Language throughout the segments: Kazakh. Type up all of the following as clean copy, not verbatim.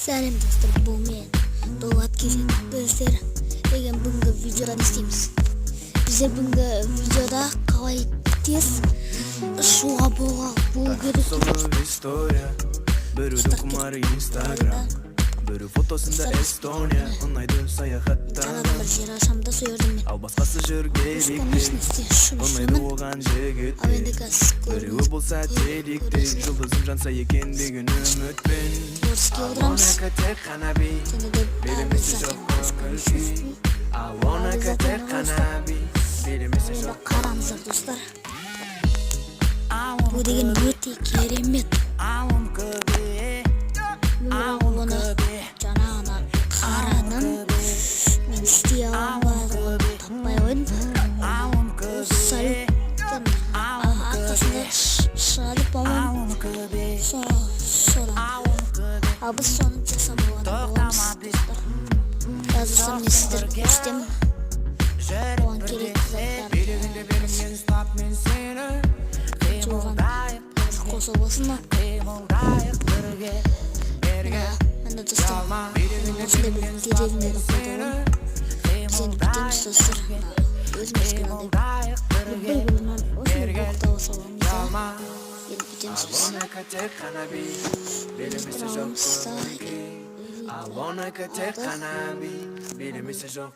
Сәлем достар, бұл мен Дулат Кезет. Біздер деген бүгінгі видеодан істейміз. Біздер бүгінгі видеода қалай тез ұшуға болу керек. Біреудің құмары Инстаграм, біреу фотосында Эстония, ұнайды саяхаттан. Жаңадан бір жер ашамда сөйердім мен. Ал басқасы жүргелікте, ұнайды оған жігітте. Біреуі болса телікте, жұлдызым жанса екен деген үмітпен. Алонака тек қана би, беремесі жоқ көңіл-күй. Алонака тек қана би, беремесі жоқ. Қараңыздар достар, бұл деген өте керемет. Оны жаңағына қарадым, мен істей алмадым, таппай қойдым. Салюттан арқасында шығады, по-моему, содан. Ал біз соны жасап боламыз достар. Жазылсам мен сіздерге көрсетемін. Оған керекті заттар жоған қосу болсын ба? Мені достар, осындай бір деревняда қойдығын біз енді бітеміз достар. Өзіміз кінандай бір-бірінен осындай боқта болса оламыз. Енді бітеміз біз. Алонака тек қана би, беремесі жоқ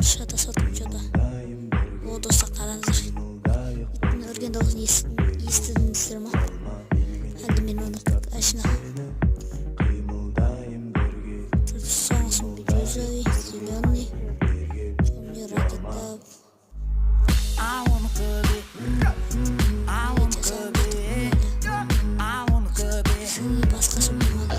Шата сатып жода. О достар, қараңыздар. Иттің үрген дауысын естідіңіздер ма? Әлде мен оны ашына. Соңғысын бирюзовый, зеленый, темный ракета. Басқасын болмады.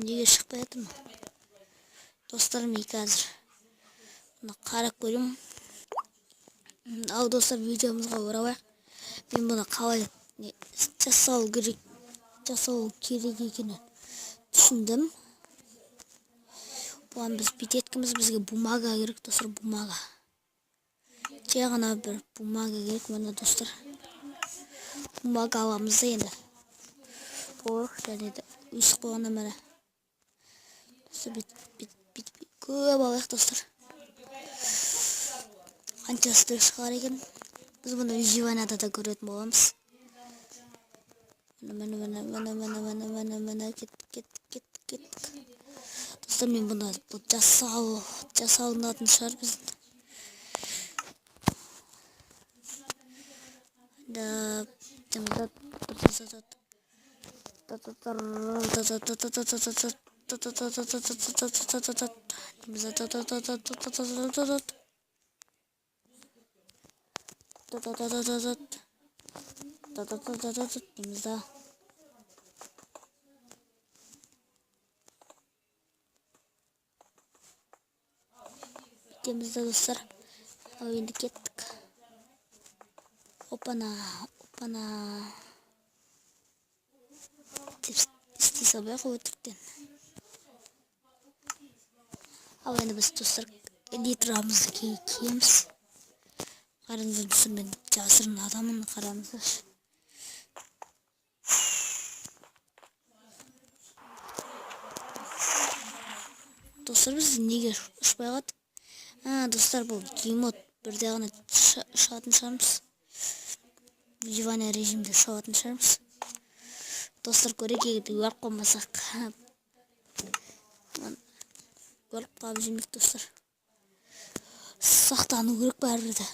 Неге шықпай жатыр ма? Достарым, мен қазір бұны қарап көрем. Ал достар, видеомызға оралайық. Мен бұны қалай жасау керек екенін түсіндім. Бұған біз бүйтеткіміз, бізге бумага керек достар, бумага. Жай ғана бір бумага керек мына достар. Бумага аламыз да енді. Бұл және де үйсік болғанда міне. Көп алайық достар. Қаншасы дұрыс шығар екен. Біз бұны выживанияда да көретін боламыз. Міне, кеттік. Достар, мен бұны жасалынатын шығар біздің. Bitemizde dostlar. Oyunda kettik. Опана. İstey sabah koyduktan. Ал енді біз достар элитрамызды киеміз. Қараңыздар достар, мен жасырын адамын, қараңыздар. Достар, біз неге ұшпай қалдық? Достар, бұл геймод бірде ғана ұшатын шығармыз. Выживание режимде ұшатын шығармыз. Достар, көрек егерде өліп қалмасақ. Өліп қалып жүрмек достар. Сақтану керек бәрібірде.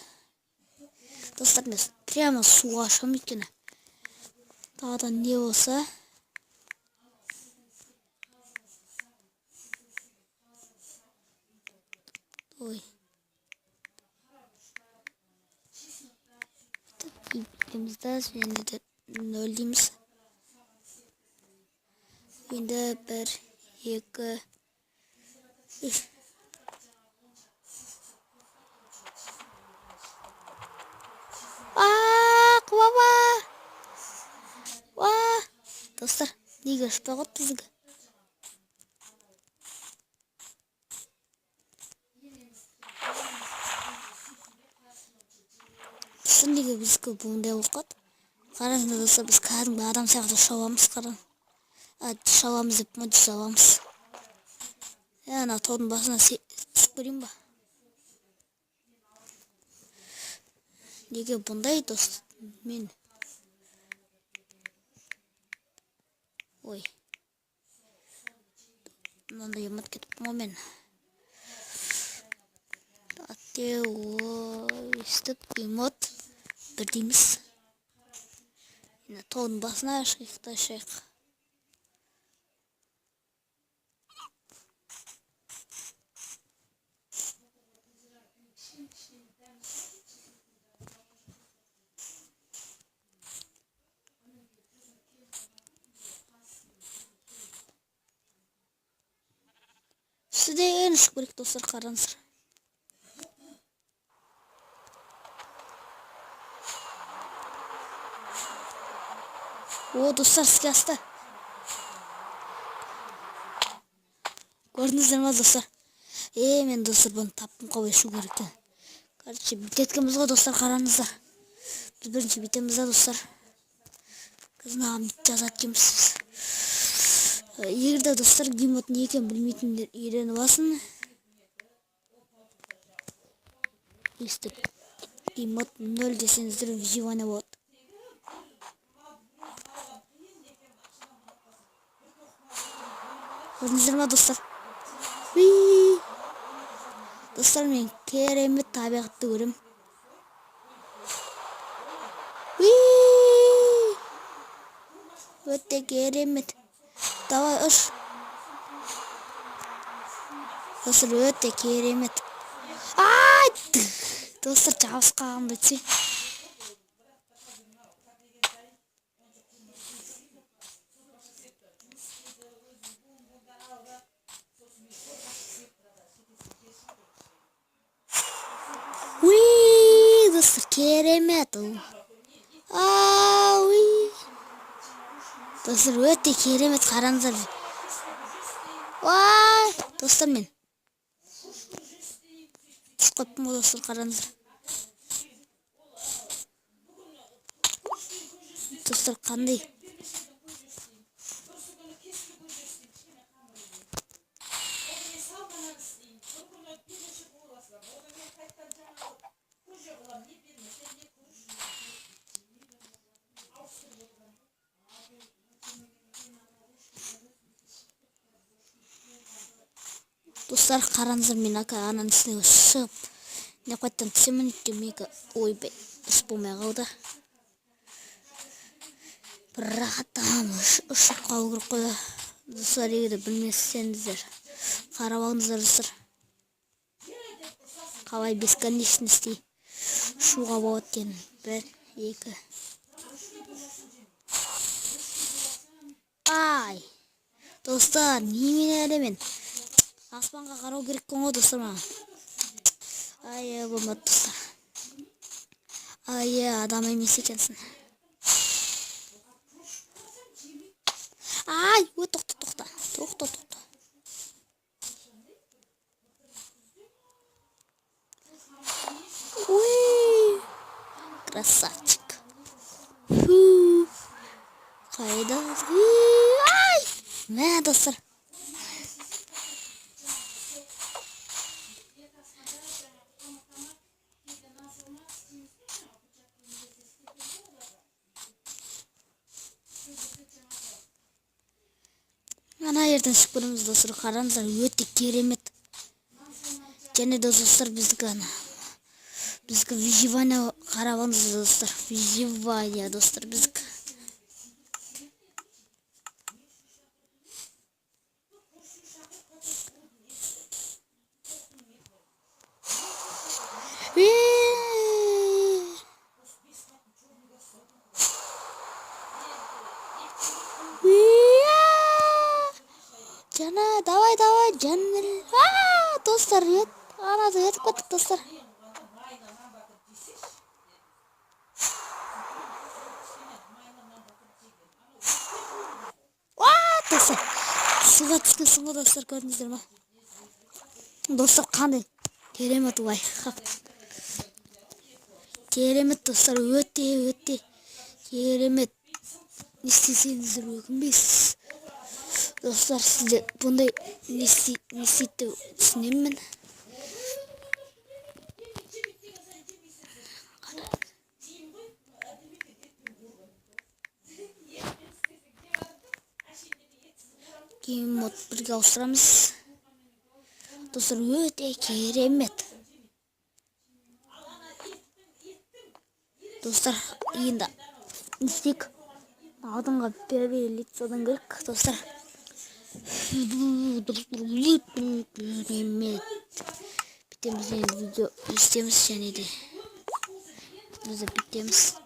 Достар, мен прямо суға ашам екен. Тағыдан не болса. Ой. дейміз да, енді де 0 дейміз. Енді 1, 2, 3. Қуаба! Достар, неге ұшпай қойды бізге? Достар, неге бізге бұндай болып қалды? Қараңыздар достар, біз кәдімгі адам сияқты шауамыз, шауамыз деп мөдіс аламыз. Ана таудың басына түсіп көрейін ба? Неге бұндай достар? Мен ой, мынандай ұмыт кетіп мен. Өстіп емот бір дейміз. Таудың басына шайық. Сізден ұшып керек достар, қараңыздар. О, достар, іске асты. Көрдіңіздер ма достар? Мен достар бұны таптым, қабай шу керек. Короче, бітеткіміз ғой достар, қараңыздар. Біз бірінші бітеміз да достар. Қызынағам бит жазат кемсіз. Егерде достар геймод не екен білмейтіндер үйреніп алсын. Өстіп геймод 0 десеңіздер выживание болады. Көрдіңіздер ма достар? Достар, мен керемет табиғатты көрем. Өте керемет. Давай ұш. Достар, өте керемет. Достар, жабыс қалғанды өтсе. Достар, керемет. Достар, өте керемет, қараңыздар. Достар, мен түс қойыппын ғой достар, қараңыздар. Достар, қандай? Достар, қараңыздар, мен ананың үстіне шығып не қойттан түсемін өйткені ойбай дұрыс болмай қалды. Бірақ аттағам ұшып қалу керек қой. Достар, егер білмесеңіздер қарап алыңыздар достар. Қалай бесконечностей ұшуға болады екен. 1, 2. Достар, немен әлемен? Аспанға қарау керек қой достар маған. Болмады достар. Адам емес екенсің. Тоқта. Красавчик. Қайда? Мә достар. Ана ерден шығып көреміз достар, қараңыздар, өте керемет. Және достар, біздікі выживание қарабаңыз достар. Выживание достар біздікі. Жетіп кеттік достар. Достар, суға түскенсің ғой достар, көрдіңіздер ма? Достар, қандай керемет лайфхак. Керемет достар, өте керемет. Не істесеңіздер өкінбейсіз. Достар, сізде бұндай не істейді деп түсінемін мен. Кейін мод бірге ауыстырамыз. Достар, өте керемет. Достар, енді істейік. Алдыңға перелік содан керек, достар. Керемет. Бітеміз енді видео істеміз және де. Біз бітеміз.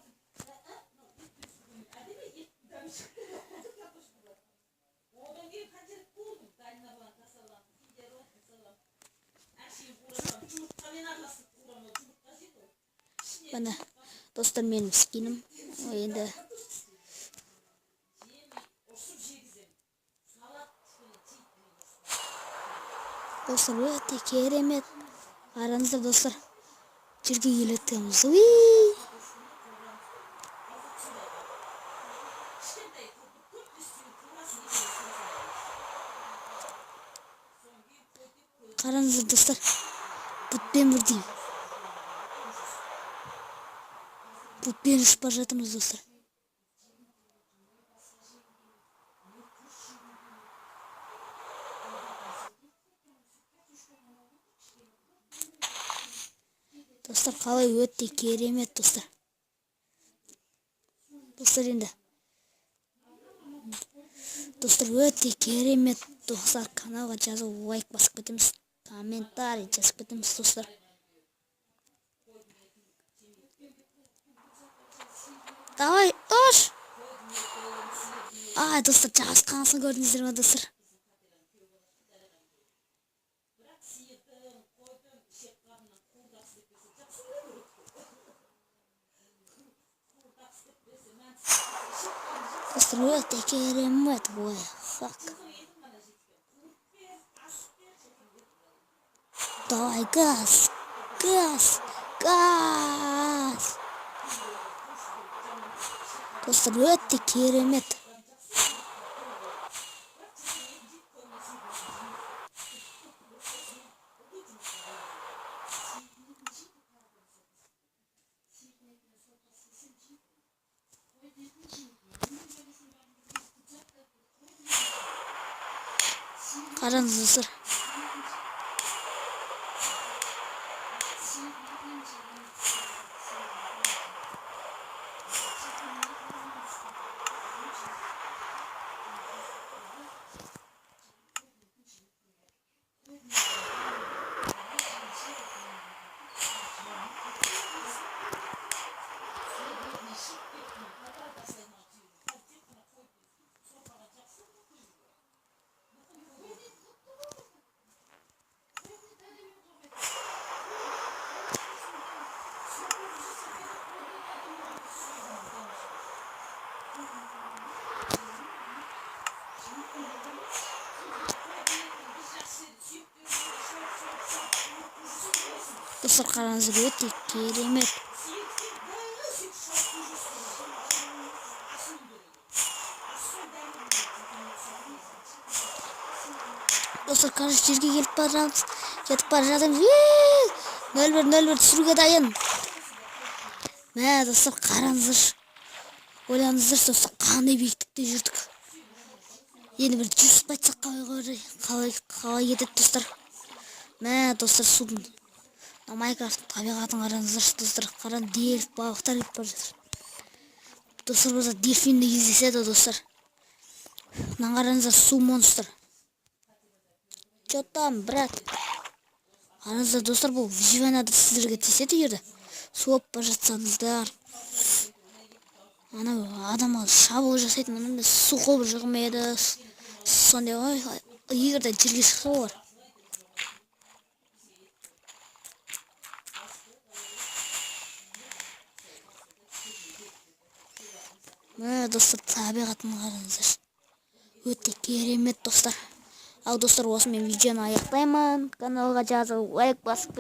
Бана достар, менің скинім енді достар, өте керемет. Қараңыздар достар, жерге келетіміз. Қараңыздар достар, бұтпен бірдей. Бұтпен ұшып бара жатырмыз достар. Достар, қалай өте керемет достар. Достар, енді достар, өте керемет достар. Каналға жазып лайк басып кетеміз, комментарий жазып кетеміз достар. Давай, ош! Достар, жазғанысын көрдіңіздер ме достар? Достар, өте керемет лайфхак. Давай, газ! Достар, өте керемет. Қараңыз достар. Достар, қараңыздар, өте керемет. Достар, қараңыз, жерге келіп бара жатырмыз. 0-1 түсіруге дайын. Мә, достар, қараңыздар. Ойлаңыздар, достар, қандай биіктікте жүрдік. Енді бір 100 айтсақ қалай кетеді достар. Мә, достар, судың Майнкрафт табиғатын қараңыздар достар. Қараң, дельф балықтар келіп бара жатыр. Достар, burada дельфин де кездеседі достар. Мына қараңыздар, су монстр. Че там, брат? Қараңыздар достар, бұл выживанияда сіздерге тиіседі егерде суып бара жатсаңыздар. Ана адамға шабуыл жасайтын мынандай су құбыр жығылмайды. Сондай ғой, егерде жерге шықса олар. Достар, табиғатын қараңыздар. Өте керемет достар. Ал достар, осымен видеоны аяқтаймын. Каналға жазылып лайк басып